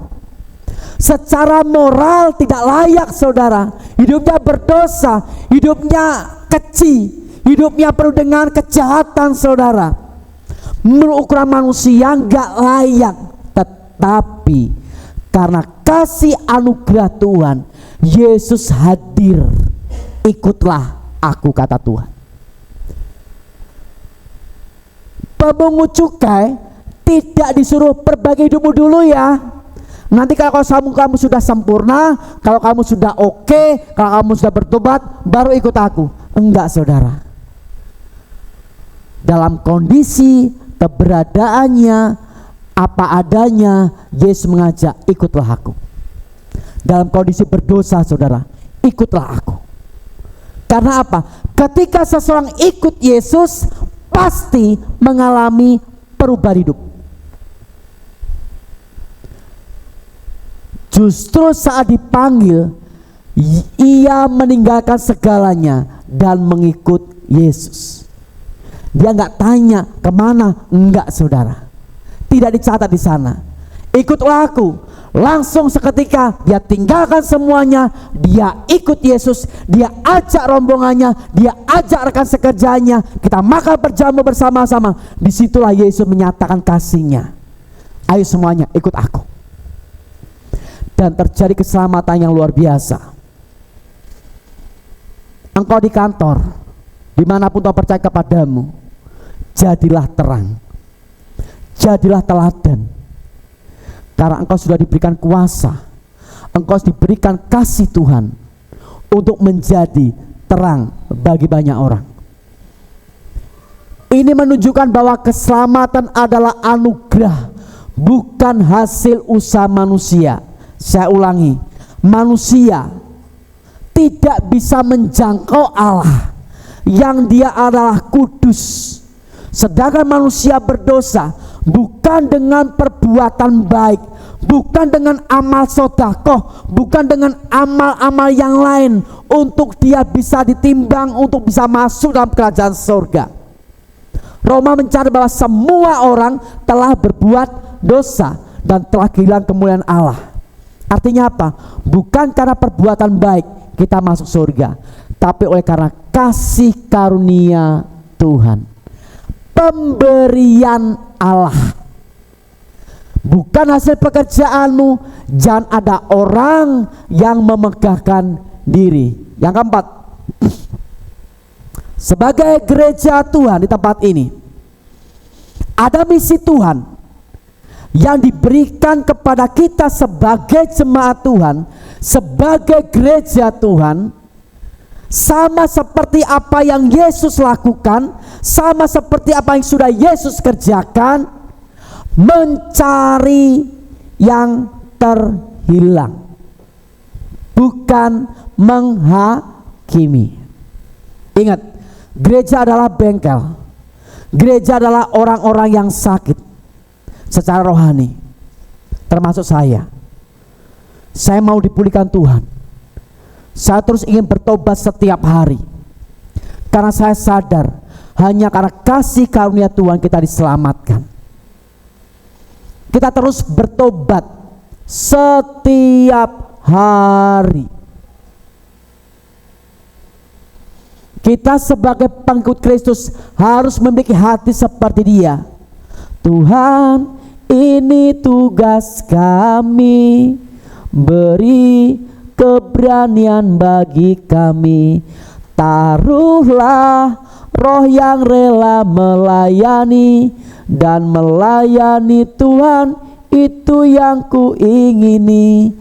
secara moral tidak layak saudara, hidupnya berdosa, hidupnya keji, hidupnya penuh dengan kejahatan saudara. Menurut ukuran manusia nggak layak, tetapi karena kasih anugerah Tuhan, Yesus hadir. Ikutlah aku, kata Tuhan. Pemungut cukai tidak disuruh perbaiki hidupmu dulu ya. Nanti kalau kamu sudah sempurna, kalau kamu sudah oke, kalau kamu sudah bertobat, baru ikut aku. Enggak saudara. Dalam kondisi keberadaannya apa adanya, Yesus mengajak, ikutlah aku. Dalam kondisi berdosa saudara, ikutlah aku. Karena apa? Ketika seseorang ikut Yesus, pasti mengalami perubahan hidup. Justru saat dipanggil, ia meninggalkan segalanya dan mengikut Yesus. Dia nggak tanya kemana, enggak saudara. Tidak dicatat di sana. Ikutlah aku. Langsung seketika dia tinggalkan semuanya, dia ikut Yesus, dia ajak rombongannya, dia ajak rekan sekerjanya, kita makan berjamu bersama-sama. Disitulah Yesus menyatakan kasih-Nya. Ayo semuanya ikut aku. Dan terjadi keselamatan yang luar biasa. Engkau di kantor, dimanapun Tuhan percaya kepadamu, jadilah terang, jadilah teladan. Karena engkau sudah diberikan kuasa, engkau diberikan kasih Tuhan untuk menjadi terang bagi banyak orang. Ini menunjukkan bahwa keselamatan adalah anugerah, bukan hasil usaha manusia. Saya ulangi, manusia tidak bisa menjangkau Allah yang Dia adalah kudus. Sedangkan manusia berdosa bukan dengan perbuatan baik, bukan dengan amal sedekah, bukan dengan amal-amal yang lain untuk dia bisa ditimbang untuk bisa masuk dalam kerajaan surga. Roma mencari bahwa semua orang telah berbuat dosa dan telah kehilangan kemuliaan Allah. Artinya apa? Bukan karena perbuatan baik kita masuk surga, tapi oleh karena kasih karunia Tuhan, pemberian Allah, bukan hasil pekerjaanmu. Jangan ada orang yang memegahkan diri. Yang keempat, sebagai gereja Tuhan di tempat ini, ada misi Tuhan yang diberikan kepada kita sebagai jemaat Tuhan, sebagai gereja Tuhan, sama seperti apa yang Yesus lakukan, sama seperti apa yang sudah Yesus kerjakan, mencari yang terhilang, bukan menghakimi. Ingat, gereja adalah bengkel. Gereja adalah orang-orang yang sakit secara rohani, termasuk saya. Saya mau dipulihkan Tuhan. Saya terus ingin bertobat setiap hari, karena saya sadar hanya karena kasih karunia Tuhan kita diselamatkan. Kita terus bertobat setiap hari. Kita sebagai pengikut Kristus harus memiliki hati seperti Dia. Tuhan, ini tugas kami, beri keberanian bagi kami. Taruhlah roh yang rela melayani, dan melayani Tuhan itu yang kuingini.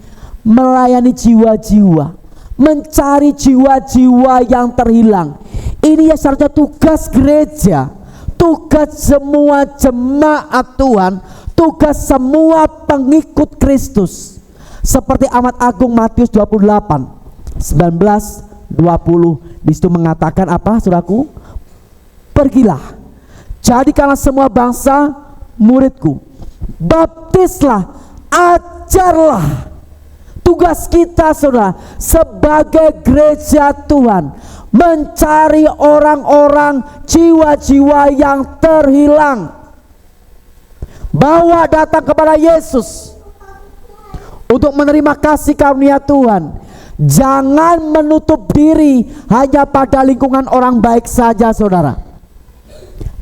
Melayani jiwa-jiwa, mencari jiwa-jiwa yang terhilang. Ini ya seharusnya tugas gereja, tugas semua jemaat Tuhan, tugas semua pengikut Kristus. Seperti amat agung Matius 28, 19, 20, disitu mengatakan apa, saudaraku? Pergilah, jadikanlah semua bangsa muridku, baptislah, ajarlah. Tugas kita, saudara, sebagai gereja Tuhan, mencari orang-orang, jiwa-jiwa yang terhilang, bawa datang kepada Yesus untuk menerima kasih karunia Tuhan. Jangan menutup diri hanya pada lingkungan orang baik saja, saudara.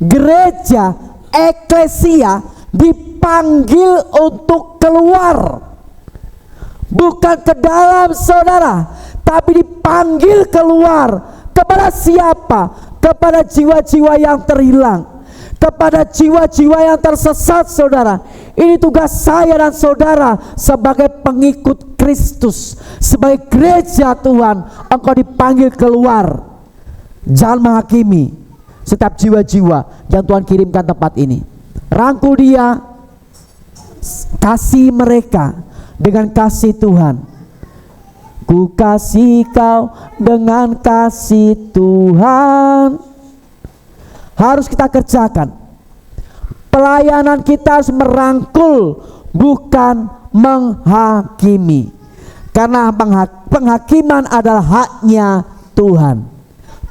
Gereja, eklesia dipanggil untuk keluar, bukan ke dalam, saudara, tapi dipanggil keluar. Kepada siapa? Kepada jiwa-jiwa yang terhilang, kepada jiwa-jiwa yang tersesat, saudara. Ini tugas saya dan saudara sebagai pengikut Kristus, sebagai gereja Tuhan. Engkau dipanggil keluar. Jangan menghakimi setiap jiwa-jiwa yang Tuhan kirimkan tempat ini. Rangkul dia, kasih mereka dengan kasih Tuhan. Ku kasih kau dengan kasih Tuhan. Harus kita kerjakan. Pelayanan kita harus merangkul, bukan menghakimi. Karena penghakiman adalah haknya Tuhan.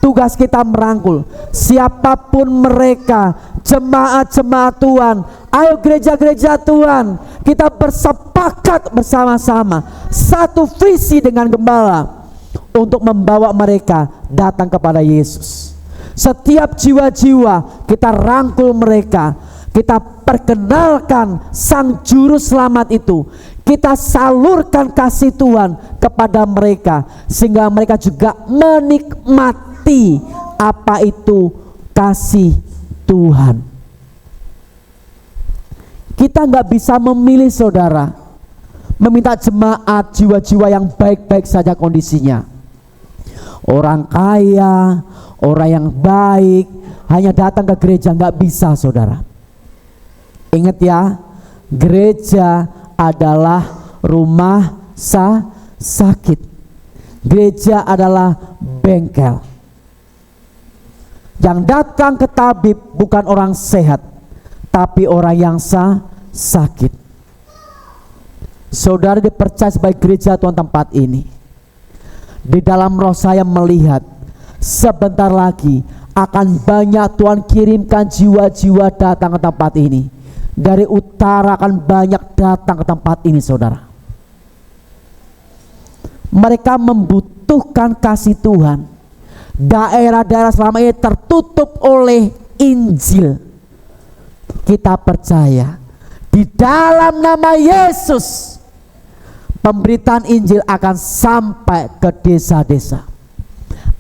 Tugas kita merangkul siapapun mereka, jemaat-jemaat Tuhan. Ayo gereja-gereja Tuhan, kita bersepakat bersama-sama, satu visi dengan gembala, untuk membawa mereka datang kepada Yesus. Setiap jiwa-jiwa kita rangkul mereka, kita perkenalkan Sang Juru Selamat itu, kita salurkan kasih Tuhan kepada mereka, sehingga mereka juga menikmati apa itu kasih Tuhan. Kita nggak bisa memilih, saudara, meminta jemaat jiwa-jiwa yang baik-baik saja kondisinya. Orang kaya, orang yang baik hanya datang ke gereja, nggak bisa, saudara. Ingat ya, gereja adalah rumah sakit. Gereja adalah bengkel. Yang datang ke tabib bukan orang sehat, tapi orang yang sakit. Saudara dipercaya sebagai gereja Tuhan tempat ini. Di dalam roh saya melihat sebentar lagi akan banyak Tuhan kirimkan jiwa-jiwa datang ke tempat ini. Dari utara akan banyak datang ke tempat ini, saudara. Mereka membutuhkan kasih Tuhan. Daerah-daerah selama ini tertutup oleh Injil. Kita percaya di dalam nama Yesus, pemberitaan Injil akan sampai ke desa-desa,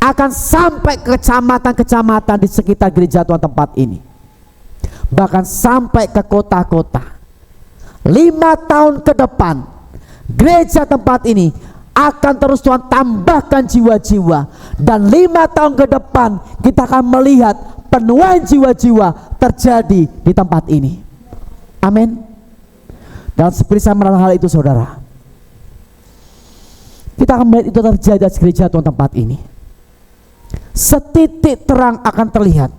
akan sampai ke kecamatan-kecamatan di sekitar gereja Tuhan tempat ini, bahkan sampai ke kota-kota. 5 tahun ke depan gereja tempat ini akan terus Tuhan tambahkan jiwa-jiwa, dan 5 tahun ke depan kita akan melihat penuaian jiwa-jiwa terjadi di tempat ini. Amin. Dan seperti saya merasakan hal itu, saudara, kita akan melihat itu terjadi di gereja Tuhan tempat ini. Setitik terang akan terlihat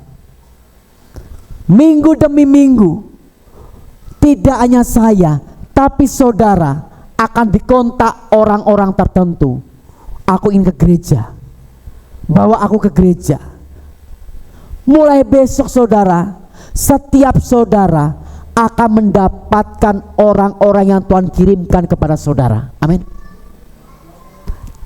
minggu demi minggu. Tidak hanya saya, tapi saudara akan dikontak orang-orang tertentu. Aku ingin ke gereja, bawa aku ke gereja. Mulai besok saudara, setiap saudara akan mendapatkan orang-orang yang Tuhan kirimkan kepada saudara. Amin.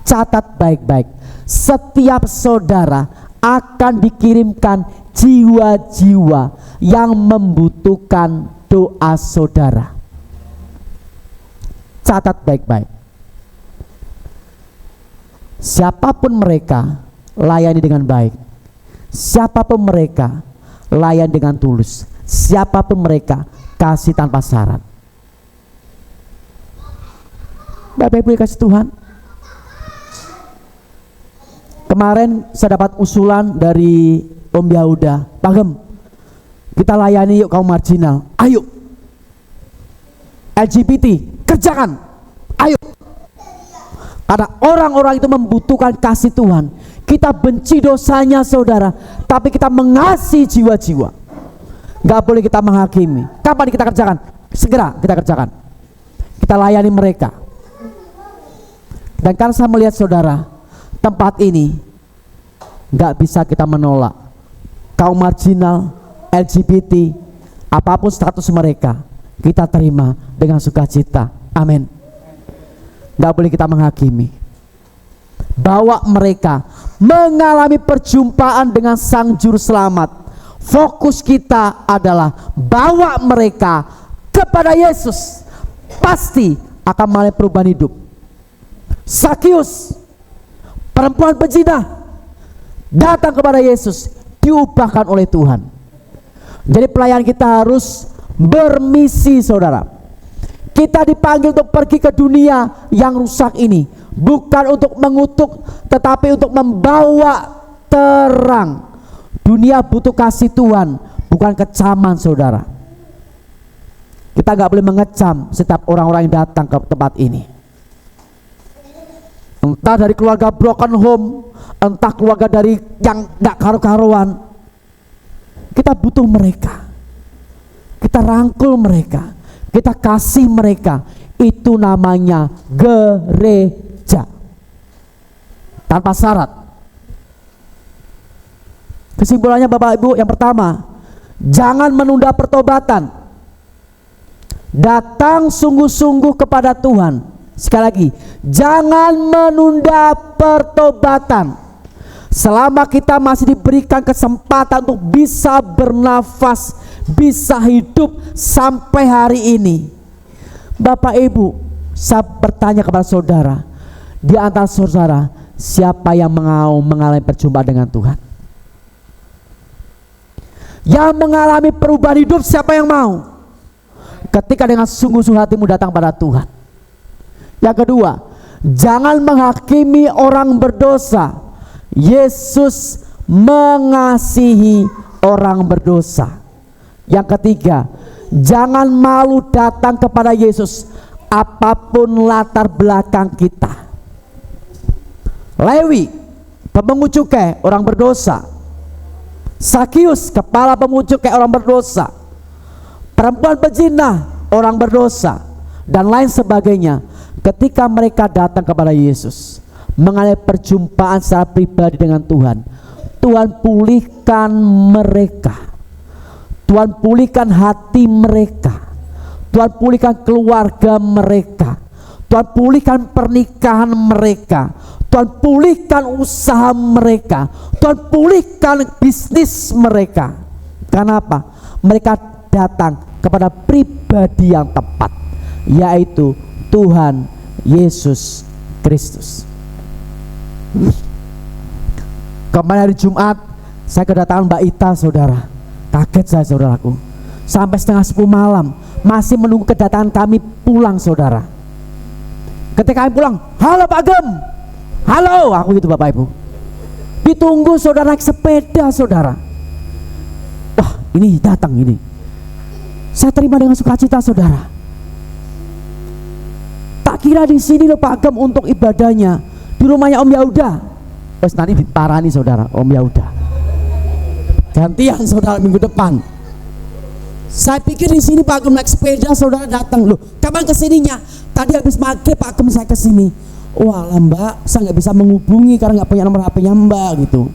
Catat baik-baik, setiap saudara akan dikirimkan jiwa-jiwa yang membutuhkan doa saudara. Catat baik-baik. Siapapun mereka, layani dengan baik. Siapapun mereka, layani dengan tulus. Siapapun mereka, kasih tanpa syarat. Bapak Ibu kasih Tuhan, kemarin saya dapat usulan dari Om Yahuda, Pak Gem, kita layani yuk kaum marginal. Ayo. LGBT, kerjakan. Ayo. Karena orang-orang itu membutuhkan kasih Tuhan. Kita benci dosanya saudara, tapi kita mengasihi jiwa-jiwa. Gak boleh kita menghakimi. Kapan kita kerjakan? Segera kita kerjakan. Kita layani mereka. Dan karena saya melihat saudara, tempat ini gak bisa kita menolak. Kaum marginal, LGBT, apapun status mereka, kita terima dengan sukacita. Amin. Gak boleh kita menghakimi. Bawa mereka mengalami perjumpaan dengan Sang Juru Selamat. Fokus kita adalah bawa mereka kepada Yesus. Pasti akan mengalami perubahan hidup. Sakius, perempuan pezina, datang kepada Yesus, diubahkan oleh Tuhan. Jadi pelayan kita harus bermisi saudara. Kita dipanggil untuk pergi ke dunia yang rusak ini, bukan untuk mengutuk, tetapi untuk membawa terang. Dunia butuh kasih Tuhan, bukan kecaman saudara. Kita gak boleh mengecam setiap orang-orang yang datang ke tempat ini. Entah dari keluarga broken home, entah keluarga dari yang gak karu-karuan. Kita butuh mereka. Kita rangkul mereka, kita kasih mereka. Itu namanya gereja tanpa syarat. Kesimpulannya Bapak Ibu, yang pertama, jangan menunda pertobatan. Datang sungguh-sungguh kepada Tuhan. Sekali lagi, jangan menunda pertobatan. Selama kita masih diberikan kesempatan untuk bisa bernafas, bisa hidup sampai hari ini. Bapak Ibu, saya bertanya kepada saudara, di antara saudara, siapa yang mau mengalami perjumpaan dengan Tuhan? Yang mengalami perubahan hidup, siapa yang mau? Ketika dengan sungguh-sungguh hatimu datang pada Tuhan. Yang kedua, jangan menghakimi orang berdosa. Yesus mengasihi orang berdosa. Yang ketiga, jangan malu datang kepada Yesus apapun latar belakang kita. Lewi, pemungut cukai, orang berdosa. Sakius, kepala pemungut cukai, orang berdosa. Perempuan pezina, orang berdosa, dan lain sebagainya. Ketika mereka datang kepada Yesus, mengalami perjumpaan secara pribadi dengan Tuhan, Tuhan pulihkan mereka. Tuhan pulihkan hati mereka. Tuhan pulihkan keluarga mereka. Tuhan pulihkan pernikahan mereka. Tuhan pulihkan usaha mereka. Tuhan pulihkan bisnis mereka. Kenapa? Mereka datang kepada pribadi yang tepat, yaitu Tuhan Yesus Kristus. Kemarin hari Jumat saya kedatangan Mbak Ita saudara. Kaget saya saudaraku. sampai setengah 10 malam masih menunggu kedatangan kami pulang, saudara. Ketika kami pulang, halo Pak Gem, halo, aku gitu Bapak Ibu. Ditunggu saudara naik sepeda, saudara. Wah, ini datang ini. Saya terima dengan sukacita, saudara. Tak kira di sini loh Pak Gem untuk ibadahnya di rumahnya Om Yahuda. Terus nanti diparani saudara, Om Yahuda. Gantian saudara minggu depan. Saya pikir di sini Pak Gem naik sepeda, saudara datang loh. Kapan kesininya? Tadi habis maghrib Pak Gem saya kesini. Walah Mbak, saya nggak bisa menghubungi karena nggak punya nomor HP-nya Mbak gitu.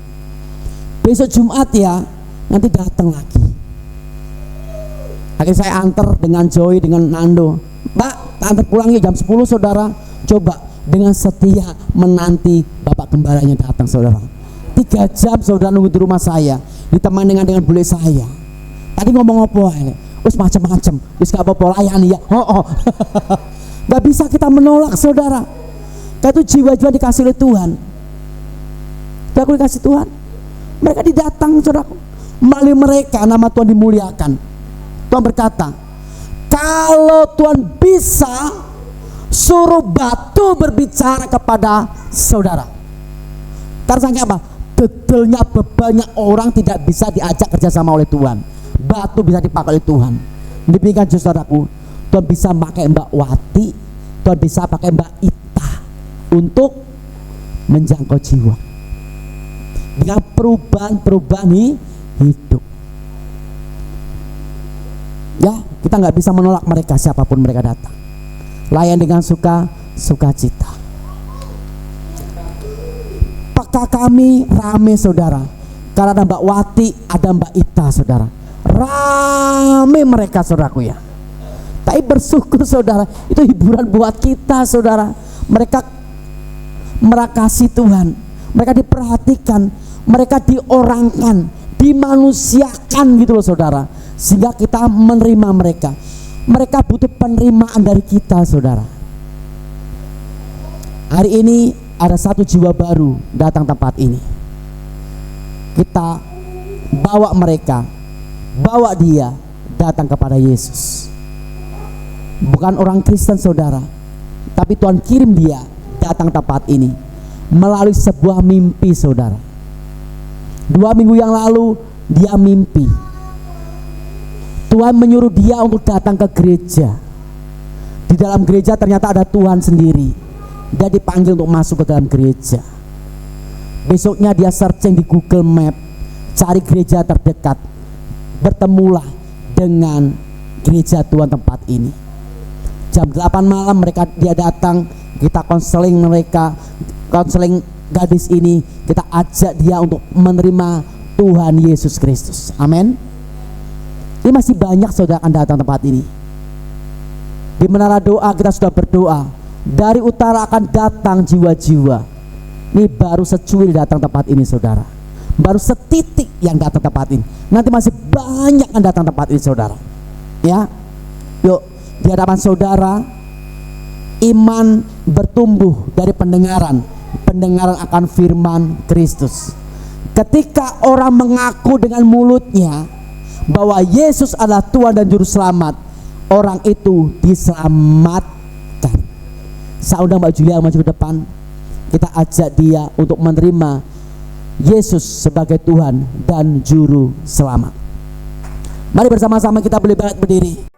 Besok Jumat ya, nanti datang lagi. Akhirnya saya antar dengan Joy, dengan Nando. Mbak, tak antar pulangnya jam 10 saudara. Coba dengan setia menanti Bapak Gembalanya datang, saudara. 3 jam saudara nunggu di rumah saya, ditemani dengan bule saya. Tadi ngomong apa ya? Wis macam-macam, wis gak apa-apa layani ya. Gak bisa kita menolak, saudara. Itu jiwa-jiwa dikasih oleh Tuhan. Aku dikasih Tuhan. Mereka didatang, saudara. Melalui mereka nama Tuhan dimuliakan. Tuhan berkata, kalau Tuhan bisa suruh batu berbicara kepada saudara. Karena sangka apa? Gegelnya, bebannya orang tidak bisa diajak kerjasama oleh Tuhan. Batu bisa dipakai oleh Tuhan. Demikian saudaraku, Tuhan bisa pakai Mbak Wati, Tuhan bisa pakai Mbak Ita untuk menjangkau jiwa dengan perubahan hidup. Ya, kita nggak bisa menolak mereka siapapun mereka datang. Layan dengan sukacita. Apakah kami rame saudara? Karena ada Mbak Wati, ada Mbak Ita saudara. Rame mereka saudaraku ya. Tapi bersyukur saudara, itu hiburan buat kita saudara. Mereka merakasi Tuhan, mereka diperhatikan, mereka diorangkan, dimanusiakan gitu loh saudara. Sehingga kita menerima mereka. Mereka butuh penerimaan dari kita saudara. Hari ini ada satu jiwa baru datang tempat ini. Kita bawa mereka, bawa dia datang kepada Yesus. Bukan orang Kristen saudara, tapi Tuhan kirim dia datang tempat ini melalui sebuah mimpi saudara. 2 minggu yang lalu dia mimpi. Tuhan menyuruh dia untuk datang ke gereja. Di dalam gereja ternyata ada Tuhan sendiri. Dia dipanggil untuk masuk ke dalam gereja. Besoknya dia searching di Google Map, cari gereja terdekat. Bertemulah dengan gereja Tuhan tempat ini. Jam 8 malam dia datang, kita konseling mereka, konseling gadis ini, kita ajak dia untuk menerima Tuhan Yesus Kristus. Amin. Ini masih banyak saudara akan datang tempat ini. Di menara doa kita sudah berdoa, dari utara akan datang jiwa-jiwa. Ini baru secuil datang tempat ini saudara, baru setitik yang datang tempat ini. Nanti masih banyak yang datang tempat ini saudara. Ya, yuk di hadapan saudara, iman bertumbuh dari pendengaran akan firman Kristus. Ketika orang mengaku dengan mulutnya bahwa Yesus adalah Tuhan dan Juru Selamat, orang itu diselamatkan. Saya undang Mbak Julia maju ke depan. Kita ajak dia untuk menerima Yesus sebagai Tuhan dan Juru Selamat. Mari bersama-sama kita berdiri.